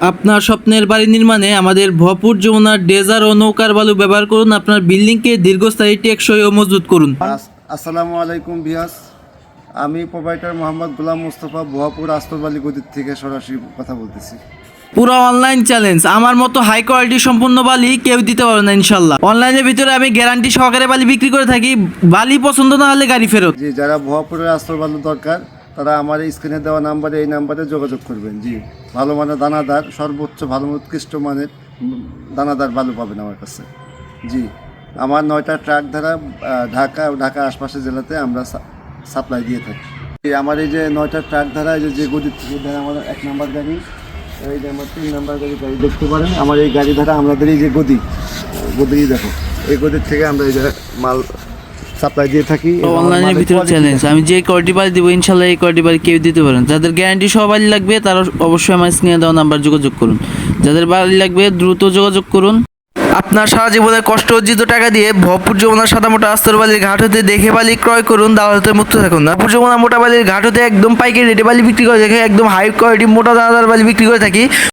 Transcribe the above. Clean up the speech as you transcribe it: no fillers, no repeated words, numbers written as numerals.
আপনার স্বপ্নের বাড়ি নির্মাণে আমাদের ভরপুর যমুনার ডেজার ও নৌকার বালু ব্যবহার করুন। আপনার বিল্ডিংকে দীর্ঘস্থায়ী, টেকসই ও মজবুত করুন। আসসালামু আলাইকুম ভিউয়ার্স, আমি প্রোপাইটার মোহাম্মদ গোলাম মোস্তফা ভুয়াপুর আস্তরবালি গদির থেকে সরাসরি কথা বলতেছি। পুরো অনলাইন চ্যালেঞ্জ। আমার মতো হাই কোয়ালিটি সম্পূর্ণ বালি কেউ দিতে পারবে না ইনশাল্লাহ। অনলাইনের ভিতরে আমি গ্যারান্টি সহকারে বালি বিক্রি করে থাকি। বালি পছন্দ না হলে গাড়ি ফেরত। জি, যারা ভুয়াপুরের আস্তরবালু দরকার তারা আমার এই স্ক্রিনে দেওয়া নাম্বারে, এই নাম্বারে যোগাযোগ করবেন। জি, ভালো মানের দানাদার, সর্বোচ্চ ভালো উৎকৃষ্ট মানের দানাদার বালু পাবেন আমার কাছে। জি, আমার 9টা ট্রাক দ্বারা ঢাকা ও ঢাকার আশপাশের জেলাতে আমরা সাপ্লাই দিয়ে থাকি। আমার এই যে 9টা ট্রাক দ্বারা যে গদির থেকে আমার 1 নাম্বার গাড়ি, এই যে আমার 3 নাম্বার গাড়ি দেখতে পারেন। আমার এই গাড়ি দ্বারা আমাদের এই যে গদি দেখো, এই গদির থেকে আমরা এই যে মাল সাপ্লাই দিয়ে থাকি। অনলাইনের ভিতরে চ্যালেঞ্জ, আমি যে কোয়ালিটি বালি দিব ইনশাল্লাহ এই কোয়ালিটি বালি কেউ দিতে পারেন। যাদের গ্যারান্টি সহ বালি লাগবে তারা অবশ্যই আমার স্ক্রিনে দেওয়া নাম্বার যোগাযোগ করুন। যাদের বালি লাগবে দ্রুত যোগাযোগ করুন। আপনার সারা জীবনের কষ্ট অর্জিত টাকা দিয়ে ভরপুর যমুনার সাদা মোটা আস্তর বালির ঘাট হতে দেখে বালি ক্রয় করুন, দালাল হতে মুক্ত থাকুন। ভরপুর যমুনা মোটা বালির ঘাট হতে একদম পাইকারি রেটে বালি বিক্রি করে দেখে একদম হাই কোয়ালিটি মোটা দানাদার বালি বিক্রি করে থাকি।